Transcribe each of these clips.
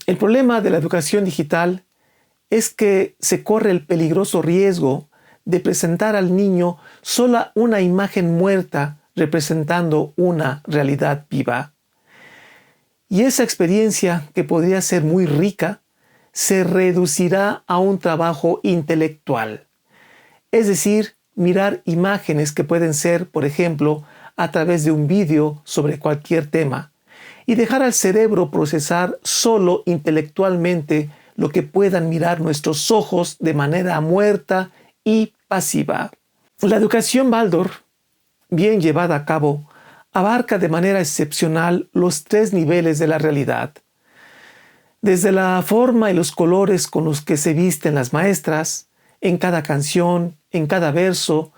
El problema de la educación digital es que se corre el peligroso riesgo de presentar al niño solo una imagen muerta representando una realidad viva. Y esa experiencia, que podría ser muy rica, se reducirá a un trabajo intelectual. Es decir, mirar imágenes que pueden ser, por ejemplo, a través de un vídeo sobre cualquier tema, y dejar al cerebro procesar solo intelectualmente lo que puedan mirar nuestros ojos de manera muerta y pasiva. La educación Waldorf, bien llevada a cabo, abarca de manera excepcional los 3 niveles de la realidad. Desde la forma y los colores con los que se visten las maestras, en cada canción, en cada verso,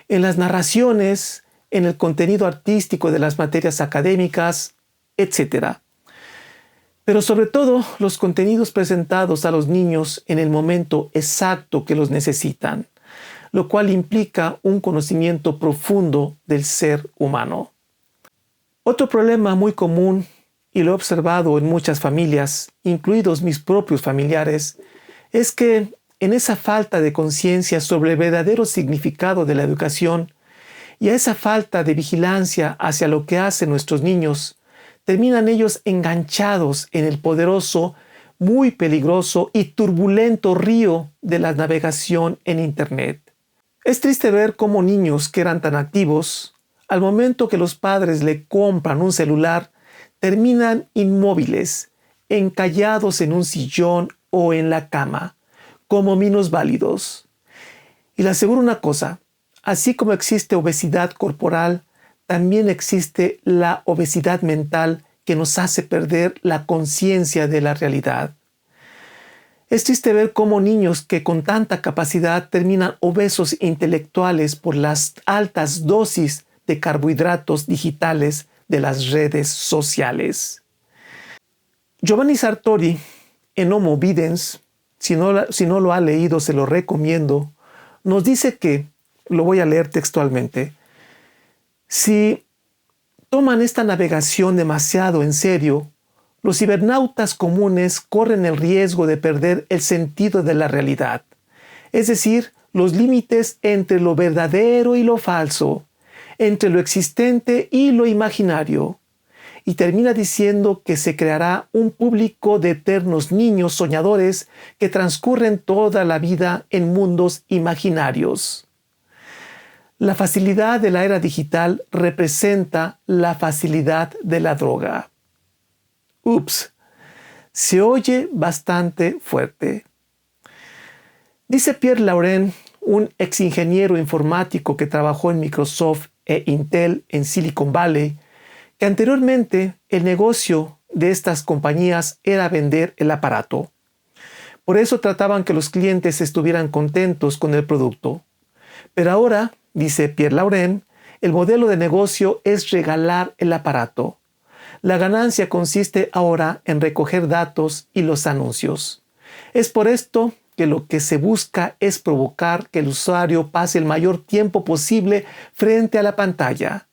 en las narraciones, en el contenido artístico de las materias académicas, etc. Pero sobre todo los contenidos presentados a los niños en el momento exacto que los necesitan, lo cual implica un conocimiento profundo del ser humano. Otro problema muy común, y lo he observado en muchas familias, incluidos mis propios familiares, es que en esa falta de conciencia sobre el verdadero significado de la educación y a esa falta de vigilancia hacia lo que hacen nuestros niños, terminan ellos enganchados en el poderoso, muy peligroso y turbulento río de la navegación en Internet. Es triste ver cómo niños que eran tan activos, al momento que los padres le compran un celular, terminan inmóviles, encallados en un sillón o en la cama, como minusválidos. Y le aseguro una cosa, así como existe obesidad corporal, también existe la obesidad mental que nos hace perder la conciencia de la realidad. Es triste ver cómo niños que con tanta capacidad terminan obesos intelectuales por las altas dosis de carbohidratos digitales de las redes sociales. Giovanni Sartori, en Homo Videns, si no lo ha leído, se lo recomiendo, nos dice que, lo voy a leer textualmente, si toman esta navegación demasiado en serio, los cibernautas comunes corren el riesgo de perder el sentido de la realidad, es decir, los límites entre lo verdadero y lo falso, entre lo existente y lo imaginario, y termina diciendo que se creará un público de eternos niños soñadores que transcurren toda la vida en mundos imaginarios. La facilidad de la era digital representa la facilidad de la droga. Ups, se oye bastante fuerte. Dice Pierre Lauren, un ex ingeniero informático que trabajó en Microsoft e Intel en Silicon Valley, que anteriormente el negocio de estas compañías era vender el aparato. Por eso trataban que los clientes estuvieran contentos con el producto. Pero ahora, dice Pierre Lauren, el modelo de negocio es regalar el aparato. La ganancia consiste ahora en recoger datos y los anuncios. Es por esto que lo que se busca es provocar que el usuario pase el mayor tiempo posible frente a la pantalla.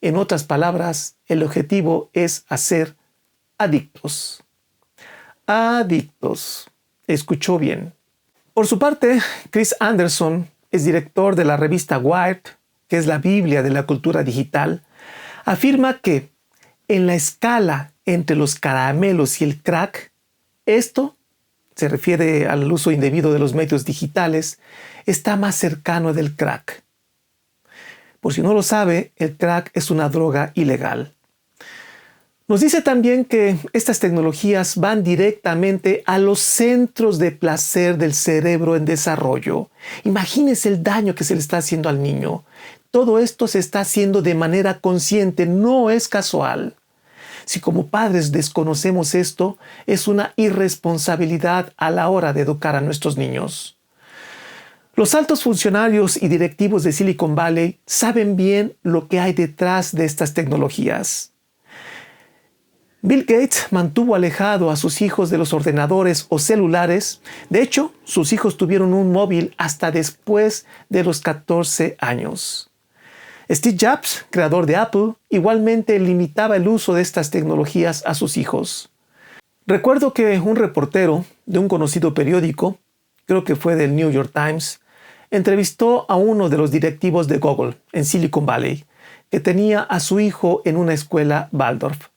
En otras palabras, el objetivo es hacer adictos. Adictos. Escuchó bien. Por su parte, Chris Anderson es director de la revista Wired, que es la Biblia de la cultura digital, afirma que en la escala entre los caramelos y el crack, esto se refiere al uso indebido de los medios digitales, está más cercano del crack. Por si no lo sabe, el crack es una droga ilegal. Nos dice también que estas tecnologías van directamente a los centros de placer del cerebro en desarrollo. Imagínense el daño que se le está haciendo al niño. Todo esto se está haciendo de manera consciente, no es casual. Si como padres desconocemos esto, es una irresponsabilidad a la hora de educar a nuestros niños. Los altos funcionarios y directivos de Silicon Valley saben bien lo que hay detrás de estas tecnologías. Bill Gates mantuvo alejado a sus hijos de los ordenadores o celulares. De hecho, sus hijos tuvieron un móvil hasta después de los 14 años. Steve Jobs, creador de Apple, igualmente limitaba el uso de estas tecnologías a sus hijos. Recuerdo que un reportero de un conocido periódico, creo que fue del New York Times, entrevistó a uno de los directivos de Google en Silicon Valley, que tenía a su hijo en una escuela Waldorf.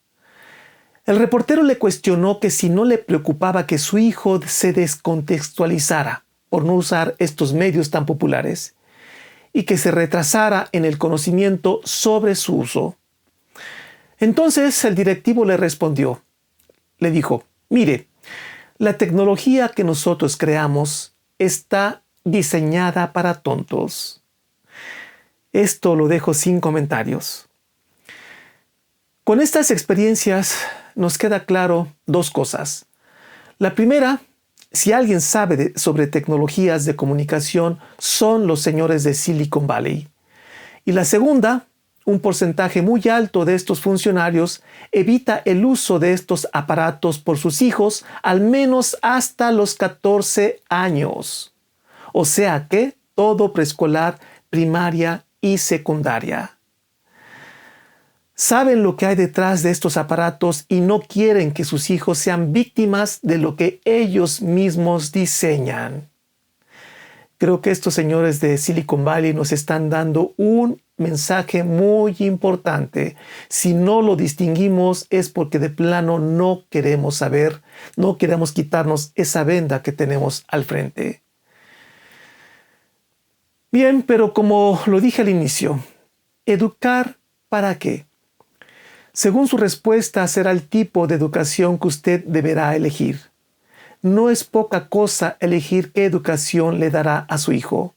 El reportero le cuestionó que si no le preocupaba que su hijo se descontextualizara por no usar estos medios tan populares y que se retrasara en el conocimiento sobre su uso. Entonces el directivo le respondió, le dijo, mire, la tecnología que nosotros creamos está diseñada para tontos. Esto lo dejo sin comentarios. Con estas experiencias nos queda claro dos cosas. La primera, si alguien sabe sobre tecnologías de comunicación, son los señores de Silicon Valley. Y la segunda, un porcentaje muy alto de estos funcionarios evita el uso de estos aparatos por sus hijos al menos hasta los 14 años. O sea que todo preescolar, primaria y secundaria. Saben lo que hay detrás de estos aparatos y no quieren que sus hijos sean víctimas de lo que ellos mismos diseñan. Creo que estos señores de Silicon Valley nos están dando un mensaje muy importante. Si no lo distinguimos es porque de plano no queremos saber, no queremos quitarnos esa venda que tenemos al frente. Bien, pero como lo dije al inicio, ¿educar para qué? Según su respuesta, será el tipo de educación que usted deberá elegir. No es poca cosa elegir qué educación le dará a su hijo.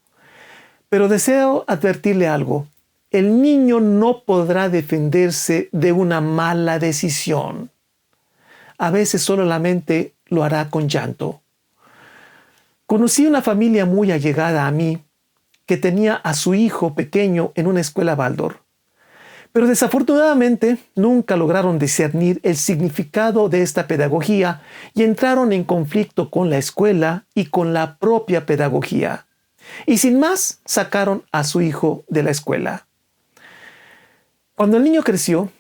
Pero deseo advertirle algo. El niño no podrá defenderse de una mala decisión. A veces solamente lo hará con llanto. Conocí una familia muy allegada a mí que tenía a su hijo pequeño en una escuela Waldorf. Pero desafortunadamente nunca lograron discernir el significado de esta pedagogía y entraron en conflicto con la escuela y con la propia pedagogía. Y sin más, sacaron a su hijo de la escuela. Cuando el niño creció,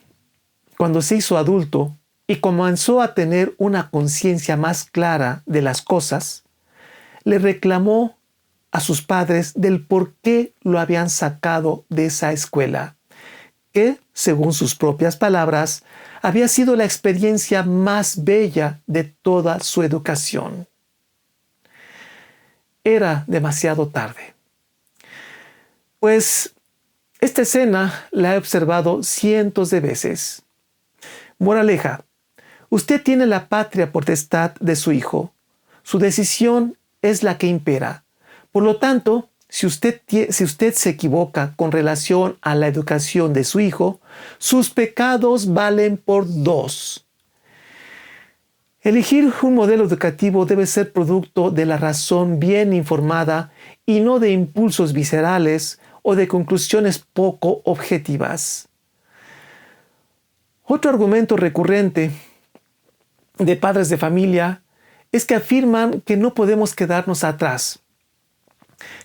cuando se hizo adulto y comenzó a tener una conciencia más clara de las cosas, le reclamó a sus padres del por qué lo habían sacado de esa escuela, que, según sus propias palabras, había sido la experiencia más bella de toda su educación. Era demasiado tarde. Pues esta escena la he observado cientos de veces. Moraleja, usted tiene la patria potestad de su hijo. Su decisión es la que impera. Por lo tanto, si usted se equivoca con relación a la educación de su hijo, sus pecados valen por 2. Elegir un modelo educativo debe ser producto de la razón bien informada y no de impulsos viscerales o de conclusiones poco objetivas. Otro argumento recurrente de padres de familia es que afirman que no podemos quedarnos atrás,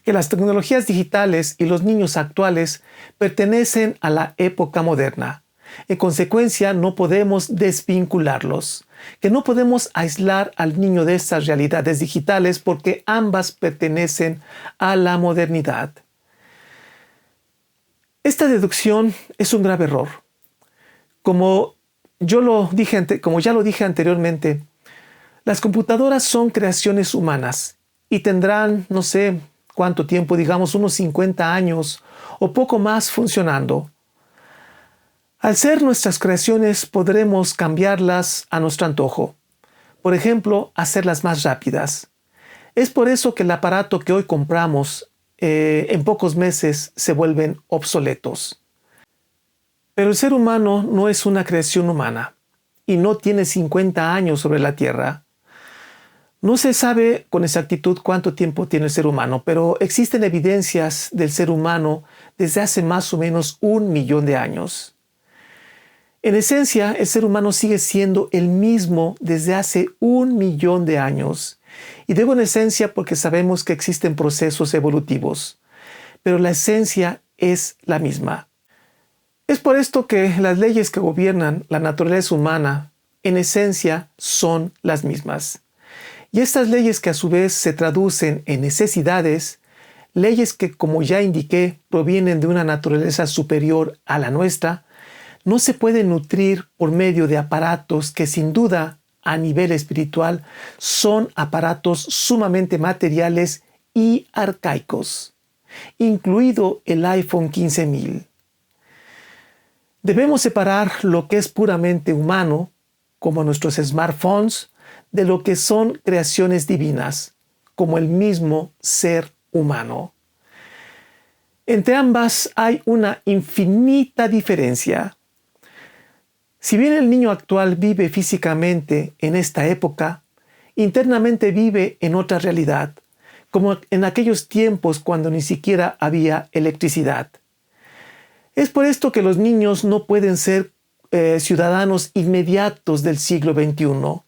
que las tecnologías digitales y los niños actuales pertenecen a la época moderna. En consecuencia, no podemos desvincularlos, que no podemos aislar al niño de estas realidades digitales porque ambas pertenecen a la modernidad. Esta deducción es un grave error. Como ya lo dije anteriormente, las computadoras son creaciones humanas y tendrán, no sé cuánto tiempo, digamos unos 50 años o poco más funcionando. Al ser nuestras creaciones, podremos cambiarlas a nuestro antojo. Por ejemplo, hacerlas más rápidas. Es por eso que el aparato que hoy compramos en pocos meses se vuelven obsoletos. Pero el ser humano no es una creación humana y no tiene 50 años sobre la Tierra. No se sabe con exactitud cuánto tiempo tiene el ser humano, pero existen evidencias del ser humano desde hace más o menos 1 millón de años. En esencia, el ser humano sigue siendo el mismo desde hace 1 millón de años. Y digo en esencia porque sabemos que existen procesos evolutivos, pero la esencia es la misma. Es por esto que las leyes que gobiernan la naturaleza humana en esencia son las mismas. Y estas leyes que a su vez se traducen en necesidades, leyes que, como ya indiqué, provienen de una naturaleza superior a la nuestra, no se pueden nutrir por medio de aparatos que sin duda a nivel espiritual son aparatos sumamente materiales y arcaicos, incluido el iPhone 15000. Debemos separar lo que es puramente humano, como nuestros smartphones, de lo que son creaciones divinas, como el mismo ser humano. Entre ambas hay una infinita diferencia. Si bien el niño actual vive físicamente en esta época, internamente vive en otra realidad, como en aquellos tiempos cuando ni siquiera había electricidad. Es por esto que los niños no pueden ser ciudadanos inmediatos del siglo XXI.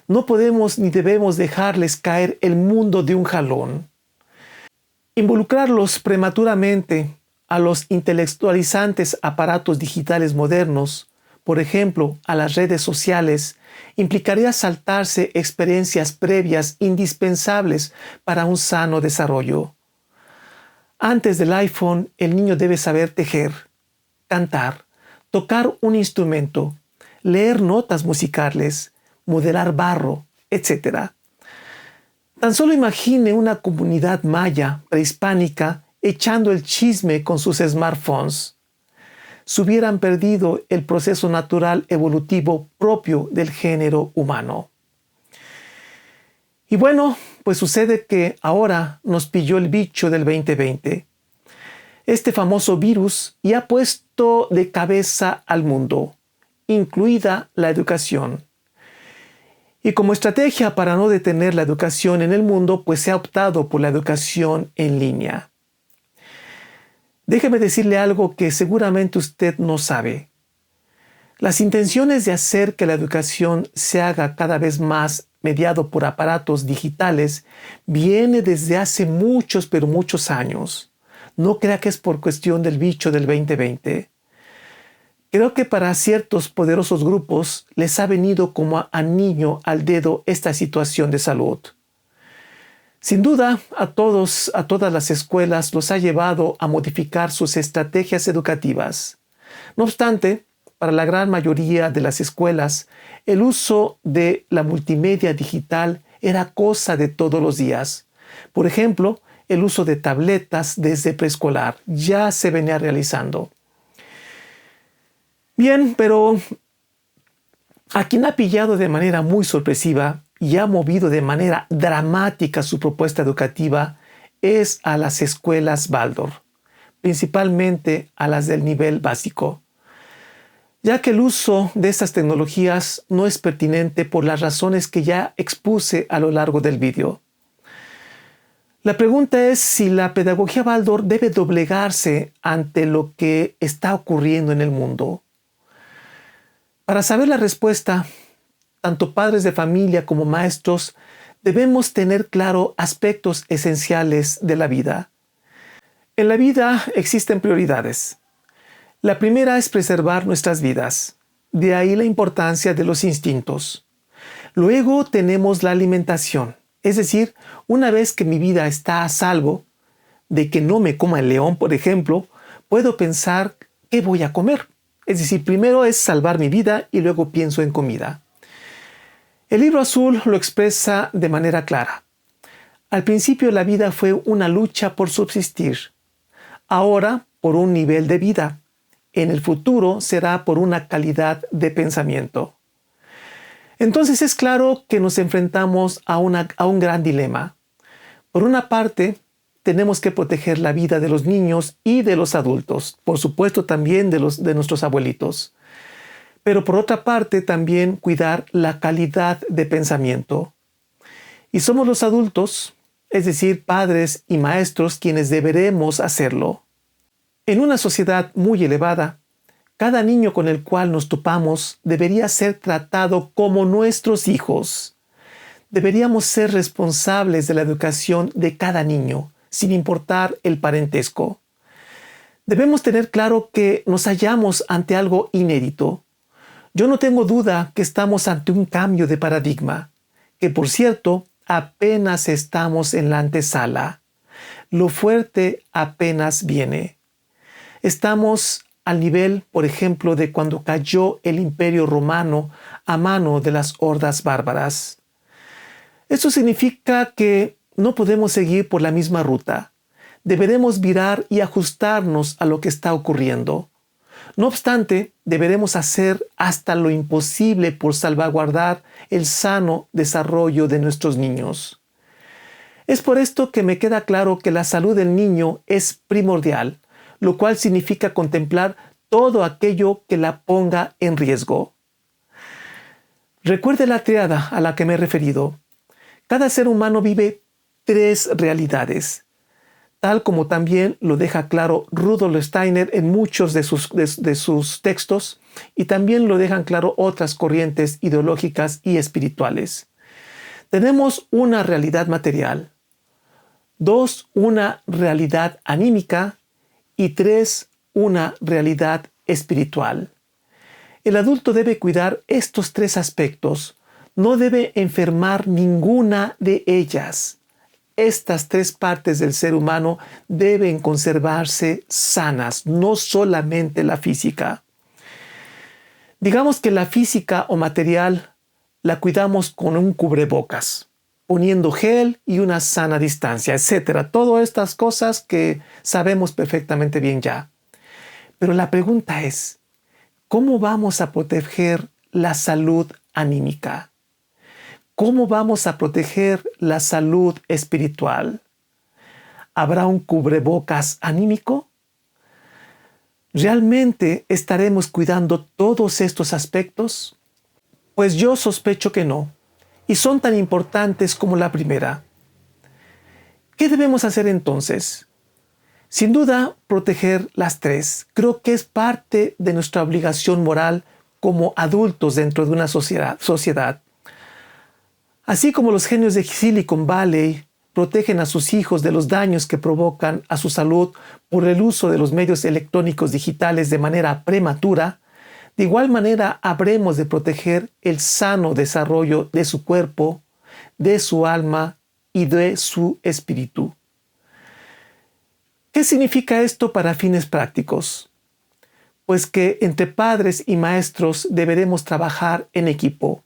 No podemos ni debemos dejarles caer el mundo de un jalón. Involucrarlos prematuramente a los intelectualizantes aparatos digitales modernos, por ejemplo, a las redes sociales, implicaría saltarse experiencias previas indispensables para un sano desarrollo. Antes del iPhone, el niño debe saber tejer, cantar, tocar un instrumento, leer notas musicales, modelar barro, etc. Tan solo imagine una comunidad maya prehispánica echando el chisme con sus smartphones. Se hubieran perdido el proceso natural evolutivo propio del género humano. Y bueno, pues sucede que ahora nos pilló el bicho del 2020. Este famoso virus ya ha puesto de cabeza al mundo, incluida la educación. Y como estrategia para no detener la educación en el mundo, pues se ha optado por la educación en línea. Déjeme decirle algo que seguramente usted no sabe. Las intenciones de hacer que la educación se haga cada vez más mediado por aparatos digitales viene desde hace muchos, pero muchos años. No crea que es por cuestión del bicho del 2020. Creo que para ciertos poderosos grupos les ha venido como anillo al dedo esta situación de salud. Sin duda, a todas las escuelas los ha llevado a modificar sus estrategias educativas. No obstante, para la gran mayoría de las escuelas, el uso de la multimedia digital era cosa de todos los días. Por ejemplo, el uso de tabletas desde preescolar ya se venía realizando. Bien, pero a quien ha pillado de manera muy sorpresiva y ha movido de manera dramática su propuesta educativa es a las escuelas Waldorf, principalmente a las del nivel básico, ya que el uso de estas tecnologías no es pertinente por las razones que ya expuse a lo largo del vídeo. La pregunta es si la pedagogía Waldorf debe doblegarse ante lo que está ocurriendo en el mundo. Para saber la respuesta, tanto padres de familia como maestros debemos tener claro aspectos esenciales de la vida. En la vida existen prioridades. La primera es preservar nuestras vidas. De ahí la importancia de los instintos. Luego tenemos la alimentación. Es decir, una vez que mi vida está a salvo de que no me coma el león, por ejemplo, puedo pensar qué voy a comer. Es decir, primero es salvar mi vida y luego pienso en comida. El libro azul lo expresa de manera clara. Al principio la vida fue una lucha por subsistir. Ahora por un nivel de vida. En el futuro será por una calidad de pensamiento. Entonces es claro que nos enfrentamos a un gran dilema. Por una parte, tenemos que proteger la vida de los niños y de los adultos, por supuesto también de nuestros abuelitos. Pero por otra parte, también cuidar la calidad de pensamiento. Y somos los adultos, es decir, padres y maestros, quienes deberemos hacerlo. En una sociedad muy elevada, cada niño con el cual nos topamos debería ser tratado como nuestros hijos. Deberíamos ser responsables de la educación de cada niño, sin importar el parentesco. Debemos tener claro que nos hallamos ante algo inédito. Yo no tengo duda que estamos ante un cambio de paradigma, que por cierto, apenas estamos en la antesala. Lo fuerte apenas viene. Estamos al nivel, por ejemplo, de cuando cayó el Imperio Romano a mano de las hordas bárbaras. Esto significa que no podemos seguir por la misma ruta. Deberemos virar y ajustarnos a lo que está ocurriendo. No obstante, deberemos hacer hasta lo imposible por salvaguardar el sano desarrollo de nuestros niños. Es por esto que me queda claro que la salud del niño es primordial, lo cual significa contemplar todo aquello que la ponga en riesgo. Recuerde la tríada a la que me he referido. Cada ser humano vive 3 realidades, tal como también lo deja claro Rudolf Steiner en muchos de sus textos, y también lo dejan claro otras corrientes ideológicas y espirituales. Tenemos una realidad material, 2, una realidad anímica, y 3, una realidad espiritual. El adulto debe cuidar estos 3 aspectos, no debe enfermar ninguna de ellas. Estas 3 partes del ser humano deben conservarse sanas, no solamente la física. Digamos que la física o material la cuidamos con un cubrebocas, poniendo gel y una sana distancia, etc. Todas estas cosas que sabemos perfectamente bien ya. Pero la pregunta es, ¿cómo vamos a proteger la salud anímica? ¿Cómo vamos a proteger la salud espiritual? ¿Habrá un cubrebocas anímico? ¿Realmente estaremos cuidando todos estos aspectos? Pues yo sospecho que no, y son tan importantes como la primera. ¿Qué debemos hacer entonces? Sin duda, proteger las 3. Creo que es parte de nuestra obligación moral como adultos dentro de una sociedad. Así como los genios de Silicon Valley protegen a sus hijos de los daños que provocan a su salud por el uso de los medios electrónicos digitales de manera prematura, de igual manera habremos de proteger el sano desarrollo de su cuerpo, de su alma y de su espíritu. ¿Qué significa esto para fines prácticos? Pues que entre padres y maestros deberemos trabajar en equipo.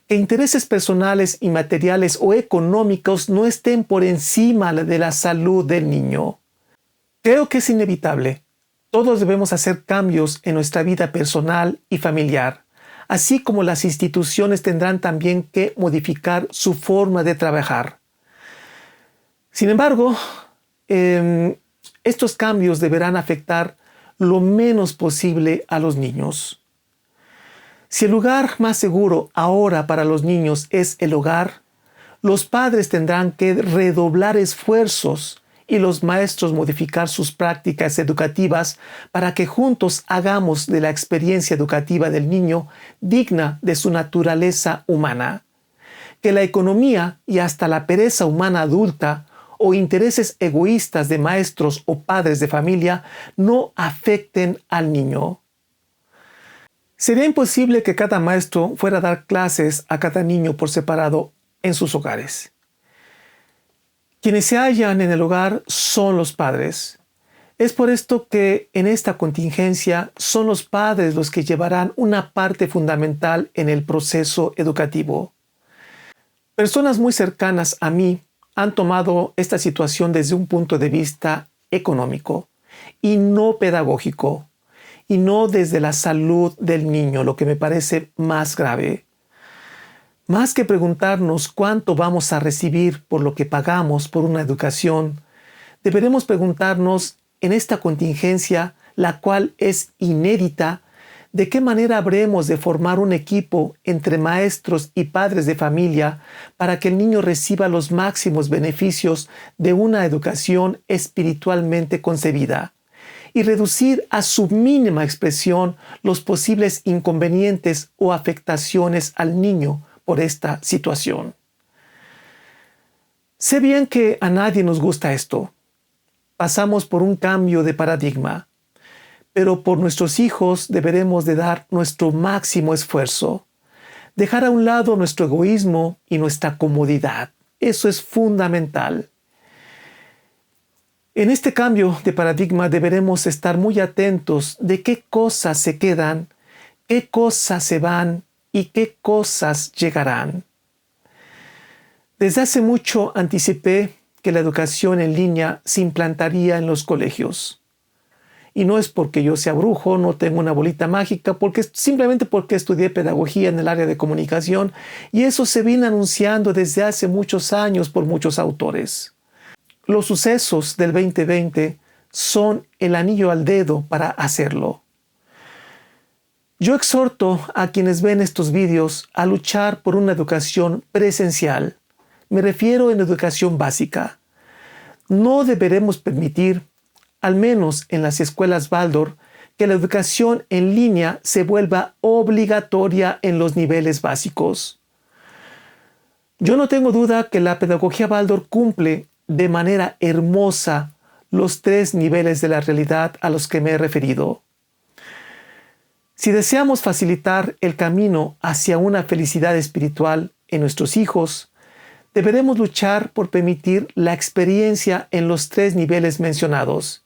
Que intereses personales y materiales o económicos no estén por encima de la salud del niño. Creo que es inevitable. Todos debemos hacer cambios en nuestra vida personal y familiar, así como las instituciones tendrán también que modificar su forma de trabajar. Sin embargo, estos cambios deberán afectar lo menos posible a los niños. Si el lugar más seguro ahora para los niños es el hogar, los padres tendrán que redoblar esfuerzos y los maestros modificar sus prácticas educativas para que juntos hagamos de la experiencia educativa del niño digna de su naturaleza humana. Que la economía y hasta la pereza humana adulta o intereses egoístas de maestros o padres de familia no afecten al niño. Sería imposible que cada maestro fuera a dar clases a cada niño por separado en sus hogares. Quienes se hallan en el hogar son los padres. Es por esto que en esta contingencia son los padres los que llevarán una parte fundamental en el proceso educativo. Personas muy cercanas a mí han tomado esta situación desde un punto de vista económico y no pedagógico, y no desde la salud del niño, lo que me parece más grave. Más que preguntarnos cuánto vamos a recibir por lo que pagamos por una educación, deberemos preguntarnos en esta contingencia, la cual es inédita, de qué manera habremos de formar un equipo entre maestros y padres de familia para que el niño reciba los máximos beneficios de una educación espiritualmente concebida, y reducir a su mínima expresión los posibles inconvenientes o afectaciones al niño por esta situación. Sé bien que a nadie nos gusta esto. Pasamos por un cambio de paradigma. pero por nuestros hijos deberemos de dar nuestro máximo esfuerzo. Dejar a un lado nuestro egoísmo y nuestra comodidad. Eso es fundamental. En este cambio de paradigma deberemos estar muy atentos de qué cosas se quedan, qué cosas se van y qué cosas llegarán. Desde hace mucho anticipé que la educación en línea se implantaría en los colegios. Y no es porque yo sea brujo, no tengo una bolita mágica, simplemente porque estudié pedagogía en el área de comunicación y eso se viene anunciando desde hace muchos años por muchos autores. Los sucesos del 2020 son el anillo al dedo para hacerlo. Yo exhorto a quienes ven estos vídeos a luchar por una educación presencial. Me refiero en educación básica. No deberemos permitir, al menos en las escuelas Waldorf, que la educación en línea se vuelva obligatoria en los niveles básicos. Yo no tengo duda que la pedagogía Waldorf cumple de manera hermosa los 3 niveles de la realidad a los que me he referido. Si deseamos facilitar el camino hacia una felicidad espiritual en nuestros hijos, deberemos luchar por permitir la experiencia en los 3 niveles mencionados.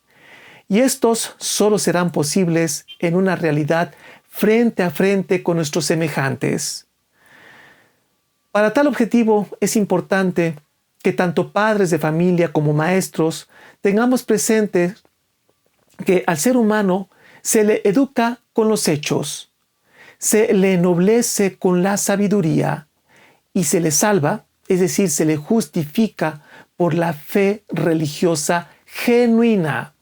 Y estos solo serán posibles en una realidad frente a frente con nuestros semejantes. Para tal objetivo es importante que tanto padres de familia como maestros tengamos presente que al ser humano se le educa con los hechos, se le ennoblece con la sabiduría y se le salva, es decir, se le justifica por la fe religiosa genuina.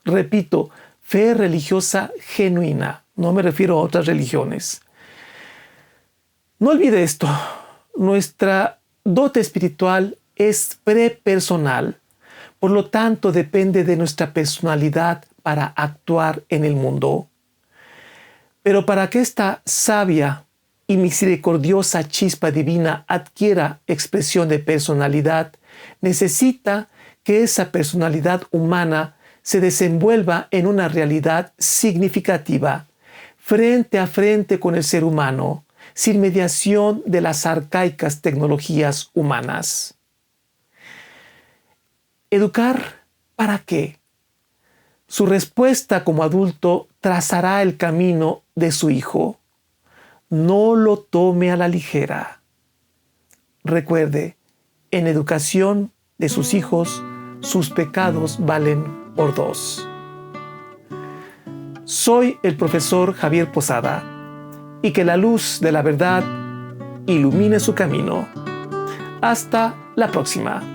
Repito, fe religiosa genuina. No me refiero a otras religiones. No olvide esto. Nuestra dote espiritual es prepersonal. Por lo tanto, depende de nuestra personalidad para actuar en el mundo. Pero para que esta sabia y misericordiosa chispa divina adquiera expresión de personalidad, necesita que esa personalidad humana se desenvuelva en una realidad significativa, frente a frente con el ser humano, sin mediación de las arcaicas tecnologías humanas. ¿Educar para qué? Su respuesta como adulto trazará el camino de su hijo. No lo tome a la ligera. Recuerde, en educación de sus hijos, sus pecados valen por 2. Soy el profesor Javier Posada, y que la luz de la verdad ilumine su camino. Hasta la próxima.